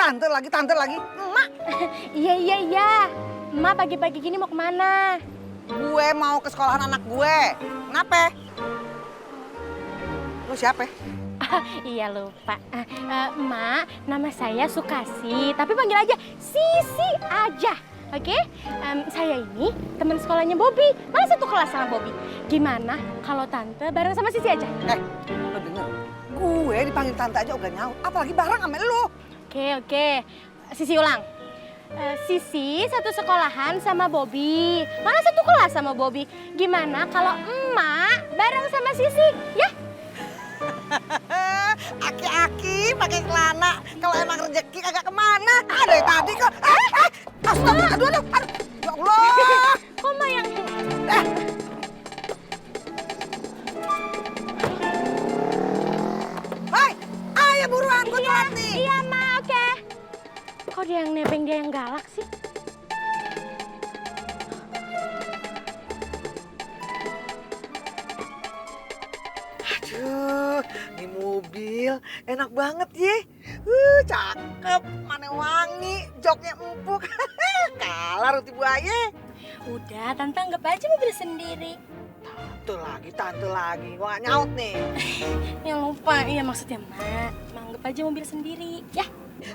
tante lagi. Emak. Iya. Emak pagi-pagi gini mau kemana? Gue mau ke sekolahan anak gue. Kenapa? Lu siapa? Iya lupa. Emak, nama saya Sukasi, tapi panggil aja Sisi aja. Oke? Saya ini teman sekolahnya Bobby. Malah satu kelas sama Bobby. Gimana kalau tante bareng sama Sisi aja? Lu denger? Gue dipanggil tante aja udah nyaut. Apalagi bareng sama lu. Oke. Sisi ulang. Sisi satu sekolahan sama Bobby. Malah satu kelas sama Bobby. Gimana kalau emak bareng sama Sisi? Ya? Aki-aki pakai celana. Kalau emang rezeki kagak kemana. Ada tadi kok. Astaga, aduh. Ya Allah. Kok emak yang... Hai, ayo buruan, gue telat nih. Iya, Ma, oke. Kok dia yang nebeng, dia yang galak sih? Aduh, ini mobil enak banget ya. Cakep, mana wangi, joknya empuk. Kalah roti buaya. Udah, Tante anggap aja mobil sendiri. Tante lagi. Gua gak nyaut nih. Yang lupa, iya maksudnya Mak. Anggap aja mobil sendiri, ya.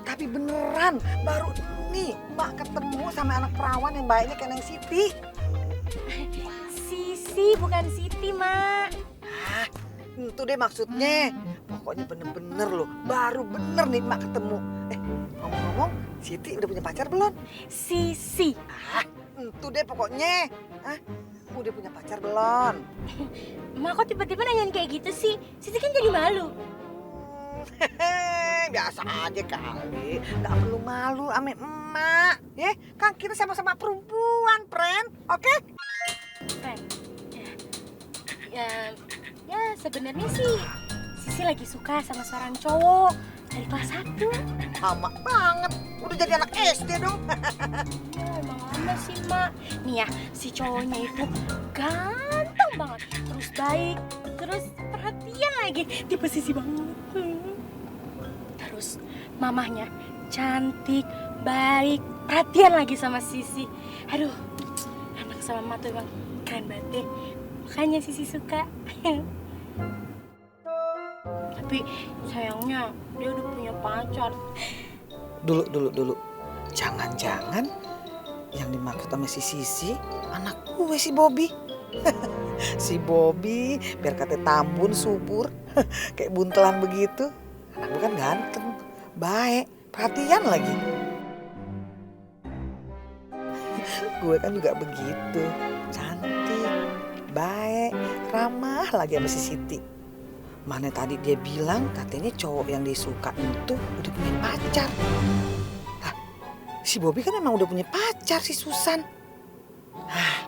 Tapi beneran, baru nih Mbak ketemu sama anak perawan yang baiknya kayak Neng Siti. Sisi, bukan Siti, Mak. Itu deh maksudnya. Pokoknya bener-bener loh, baru bener nih Mbak ketemu. Ngomong-ngomong, Siti udah punya pacar belum? Sisi. Itu deh pokoknya. Udah punya pacar belum? Mak kok tiba-tiba nanyain kayak gitu sih? Siti kan jadi malu. Biasa aja kali, nggak perlu malu ame emak. Ya, kan kita sama-sama perempuan, friend. Oke? Friend. Ya sebenarnya sih Sisi lagi suka sama seorang cowok dari kelas 1. Lama banget, udah jadi anak SD dong. Emang lama sih, Mak. Nih ya, si cowoknya itu ganteng banget. Terus baik, terus perhatian lagi. Tipe Sisi banget. Terus mamahnya cantik, baik, perhatian lagi sama Sisi. Aduh, anak sama mama tuh emang keren banget deh. Makanya Sisi suka. Tapi sayangnya dia udah punya pacar. Dulu. Jangan-jangan yang dimaksud sama si Sisi anak gue si Bobby. Si Bobby biar kata tambun subur kayak buntelan begitu. Anak gue kan ganteng, baik, perhatian lagi. Gue kan juga begitu, cantik, baik, ramah lagi sama si Siti. Mana tadi dia bilang katanya cowok yang disuka itu udah punya pacar. Lah, si Bobby kan emang udah punya pacar si Susan.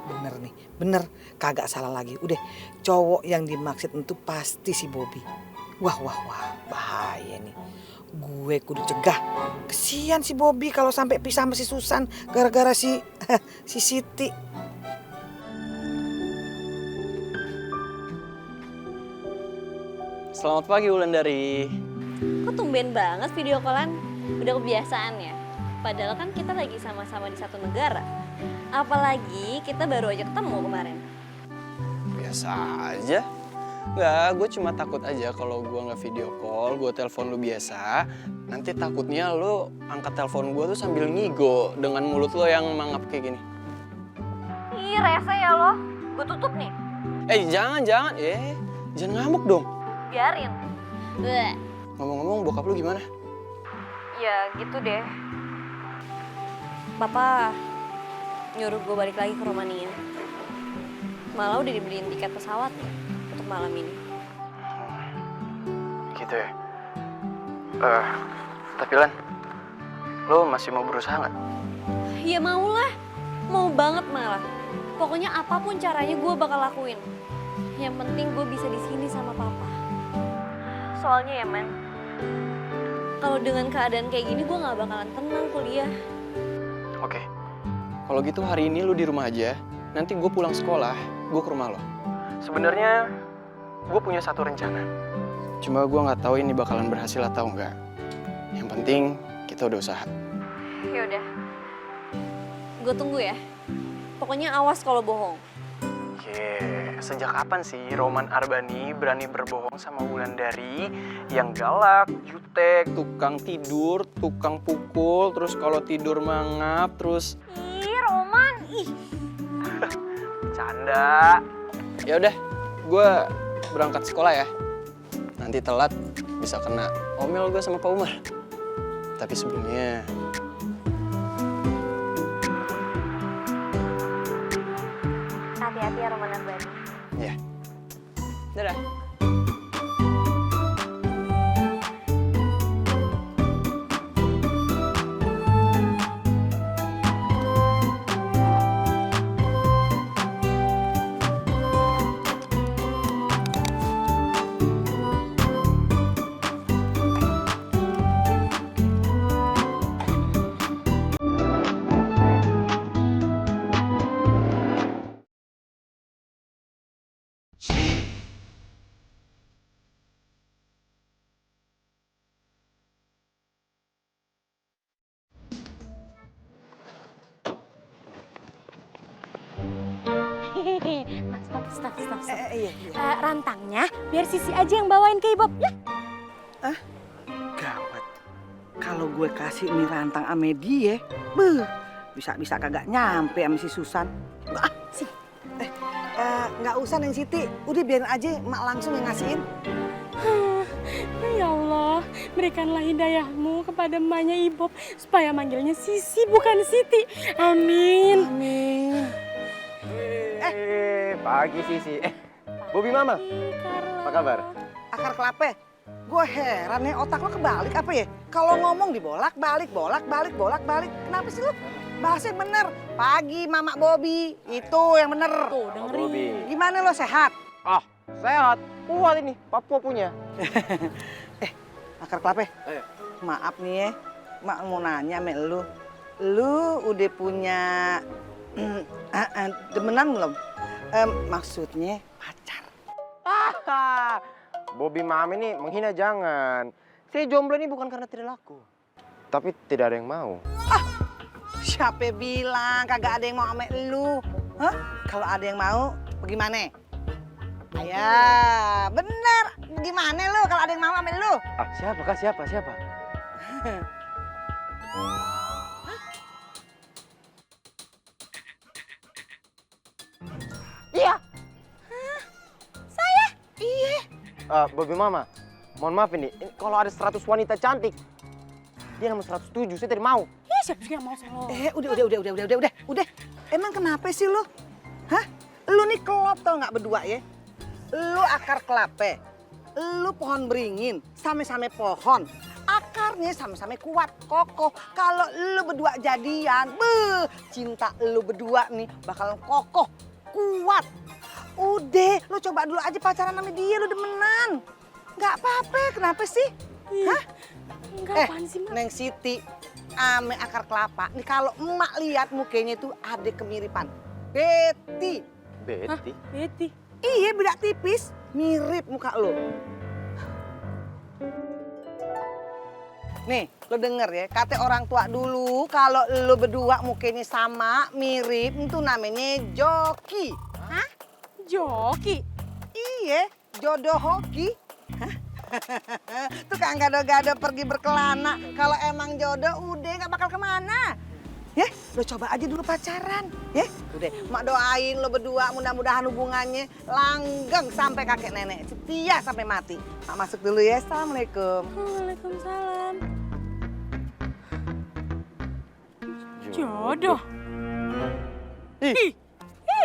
Bener nih, bener. Kagak salah lagi. Udah, cowok yang dimaksud itu pasti si Bobby. Wah, bahaya nih. Gue kudu cegah. Kesian si Bobby kalau sampai pisah sama si Susan gara-gara si Siti. Selamat pagi Wulandari. Kok tumben banget video callan? Udah kebiasaan ya? Padahal kan kita lagi sama-sama di satu negara. Apalagi kita baru aja ketemu kemarin. Biasa aja. Nggak, gue cuma takut aja kalau gue nggak video call, gue telepon lu biasa. Nanti takutnya lu angkat telepon gue tuh sambil ngigo dengan mulut lo yang mangap kayak gini. Ih, rese ya lo. Gue tutup nih. Jangan. Jangan ngamuk dong. Biarin. Bleh. Ngomong-ngomong, bokap lu gimana? Ya gitu deh. Papa nyuruh gue balik lagi ke Romania. Malah udah dibeliin tiket pesawat untuk malam ini. Gitu ya? Tapi Lan, lo masih mau berusaha nggak? Ya maulah. Mau banget malah. Pokoknya apapun caranya gue bakal lakuin. Yang penting gue bisa di sini sama papa. Soalnya ya men, kalau dengan keadaan kayak gini gue nggak bakalan tenang kuliah. Oke. Kalau gitu hari ini lu di rumah aja. Nanti gue pulang sekolah, gue ke rumah lo. Sebenarnya gue punya satu rencana. Cuma gue nggak tahu ini bakalan berhasil atau enggak. Yang penting kita udah usaha. Yaudah, gue tunggu ya. Pokoknya awas kalau bohong. Sejak kapan sih Roman Arbani berani berbohong sama Wulandari yang galak, jutek, tukang tidur, tukang pukul, terus kalau tidur mangap, terus Ih, Roman, ih. canda. Ya udah, gue berangkat sekolah ya. Nanti telat bisa kena omel gue sama Pak Umar. Tapi sebelumnya Hati-hati ya Roman Arbani. ya. Dadah. Mas, stop. Iya. Rantangnya biar Sisi aja yang bawain ke Ibob ya. Gawat. Kalau gue kasih nih rantang ame dia, bisa kagak nyampe sama si Susan. Nggak usah Neng Siti, udah biarin aja mak langsung yang ngasihin. Ya Allah, berikanlah hidayahmu kepada emaknya Ibob supaya manggilnya Sisi bukan Siti. Amin. Pagi Sisi. Bobi Mama, apa kabar? Akar kelape, gue heran ya otak lo kebalik apa ya? Kalau ngomong dibolak-balik. Kenapa sih lo? Bahasanya bener. Pagi Mama Bobi, itu yang bener. Tuh, Bobi. dengerin. Gimana lo sehat? Ah, sehat. Kuat ini, Papua punya. Akar kelape, maaf nih ya, mak mau nanya sama lu. Lu udah punya demenan belum? Maksudnya pacar. Bobi Mama ini menghina jangan. Saya jomblo ini bukan karena tidak laku. Tapi tidak ada yang mau. Siapa bilang kagak ada yang mau sama lu? Hah? Kalau ada yang mau, bagaimana? Ya, bener. Gimana lu kalau ada yang mau sama lu? Ah, siapa kak? Siapa? Iya. Bobi Mama, mohon maaf ini kalau ada 100 wanita cantik, dia nomor 107, saya tidak mau. Ya siapa juga yang mau sama lo? Udah. Emang kenapa sih lu? Hah? Lu nih kelop tau nggak berdua ya? Lu akar kelape, lu pohon beringin, sama-sama pohon. Akarnya sama-sama kuat, kokoh. Kalau lu berdua jadian, cinta lu berdua nih bakalan kokoh, kuat. Udah, lu coba dulu aja pacaran sama dia, lu demenan. Nggak apa-apa, kenapa sih? Hah? Enggak, apaan sih, Mak? Neng Siti, ame akar kelapa. Nih kalau emak lihat mukanya tuh ada kemiripan. Betty. Betty? Betty. Iya, beda tipis. Mirip muka lo. Nih, lo denger ya, kata orang tua dulu kalau lo berdua mukanya sama, mirip, itu namanya joki. Hah? Joki. Iya, jodoh hoki. Tuh kan gado-gado pergi berkelana. Kalau emang jodoh udah gak bakal kemana. Ya, lo coba aja dulu pacaran. Ya, udah. Mak doain lo berdua mudah-mudahan hubungannya langgeng sampai kakek nenek. Setia sampai mati. Mak masuk dulu ya. Assalamualaikum. Waalaikumsalam. Jodoh. Ih,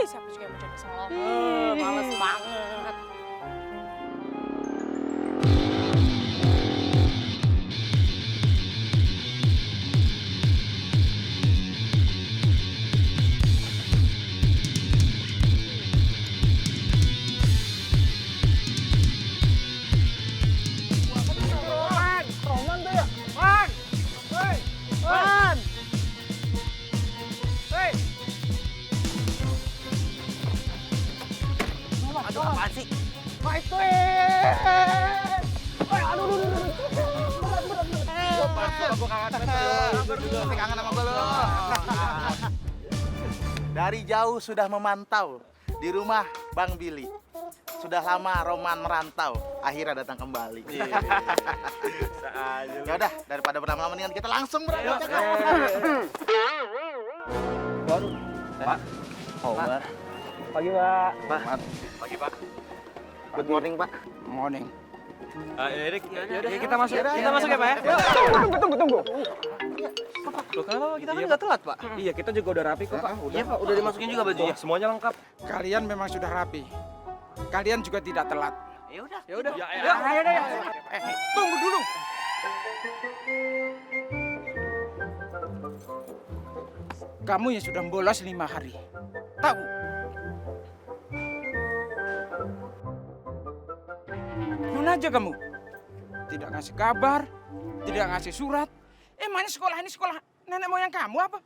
siapa juga yang mau jodoh sama lo? Males banget. Gua kangen sama gua lu. Dari jauh sudah memantau di rumah Bang Billy. Sudah lama Roman merantau, akhirnya datang kembali. Ya udah, daripada berlama-lama mendingan kita langsung berangkat. Pak. Omar. Pagi, Pak. Pagi, Pak. Good morning, Pak. Morning. Yaudah, kita masuk. Kita masuk ya, Pak ya? Tunggu. Loh, kenapa kita kan nggak telat, Pak? Iya, kita juga udah rapi kok, Pak. Iya, Pak. Udah dimasukin juga bajunya. Semuanya lengkap. Kalian memang sudah rapi. Kalian juga tidak telat. Ya udah. Ya udah. Ya. Tunggu dulu. Kamu yang sudah bolos 5 hari. Tahu? Mana aja kamu? Tidak ngasih kabar, tidak ngasih surat. Mana sekolah ini sekolah nenek moyang kamu apa?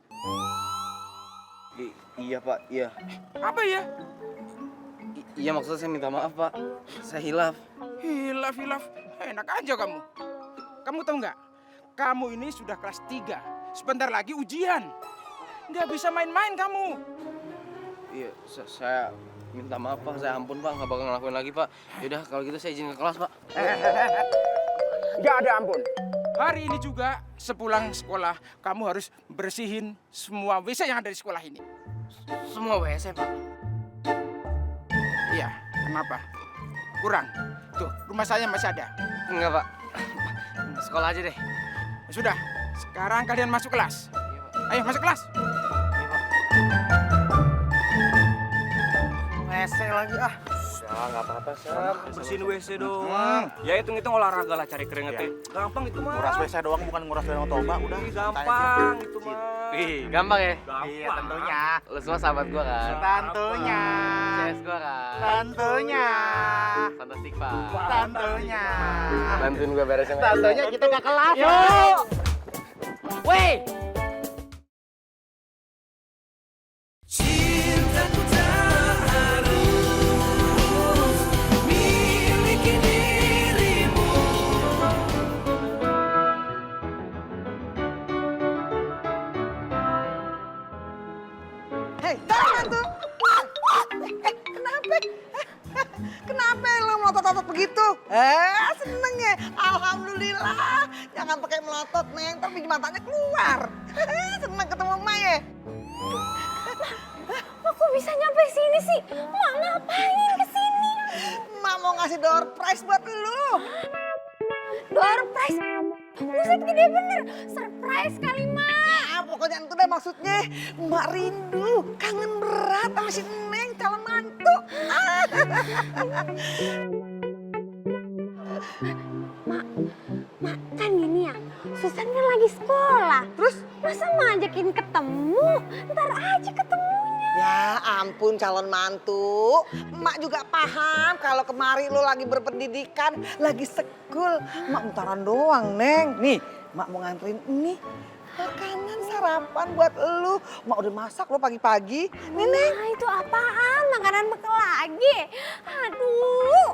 Iya, Pak. Iya. Apa ya? Iya, maksudnya saya minta maaf, Pak. Saya hilaf. Hilaf. Enak aja kamu. Kamu tahu nggak? Kamu ini sudah kelas 3. Sebentar lagi ujian. Nggak bisa main-main kamu. Iya, saya minta maaf, Pak. Saya ampun, Pak. Nggak bakal ngelakuin lagi, Pak. Yaudah, kalau gitu saya izin ke kelas, Pak. Nggak ada ampun. Hari ini juga sepulang sekolah, kamu harus bersihin semua WC yang ada di sekolah ini. Semua WC, Pak. Iya, kenapa? Kurang. Tuh, rumah saya masih ada. Enggak, Pak. Sekolah aja deh. Sudah, sekarang kalian masuk kelas. Ayo, masuk kelas. WC lagi ah. Ya, nggak apa-apa, Sam. Bersihin WC doang. Ya hitung-hitung olahraga lah cari keringetnya. Gampang itu mah. Nguras WC doang bukan nguras danau toba, udah. Gampang itu mah. Gampang ya? Iya, tentunya. Lu semua sahabat gua kan? Tentunya. CS gua kan? Tentunya. Fantastik, Pak. Tentunya. Bantuin gua beresin. Tentunya kita nggak kelas. Yuk! Weh! Hei, jangan tuh. Kenapa? Kenapa lo melotot-lotot begitu? Seneng ya. Alhamdulillah. Jangan pakai melotot, Neng. Ntar biji matanya keluar. Seneng ketemu Emak ya. Ma, kok bisa nyampe sini sih? Ma, ngapain kesini? Emak mau ngasih door prize buat lu. Door prize? Buset, gede bener. Surprise kali, Ma. Ya, pokoknya itu dah maksudnya. Emak rindu, kangen berat sama si Neng, calon mantu. Mak, kan gini ya, Susan kan lagi sekolah. Terus masa mau ajakin ketemu? Ntar aja ketemunya. Ya ampun calon mantu. Emak juga paham kalau kemari lu lagi berpendidikan, lagi sekul. Emak bentaran doang, Neng. Nih, emak mau nganterin ini. Makanan sarapan buat lu. Emak udah masak lo pagi-pagi. Nih, Neng. Nah, itu apaan? Makanan bekal lagi? Aduh.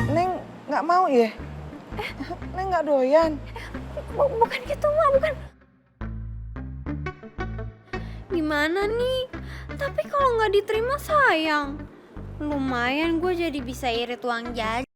Neng nggak mau ya? Neng nggak doyan. Bukan gitu, Mak, bukan. Gimana nih? Tapi kalau nggak diterima sayang. Lumayan gue jadi bisa irit uang jajan.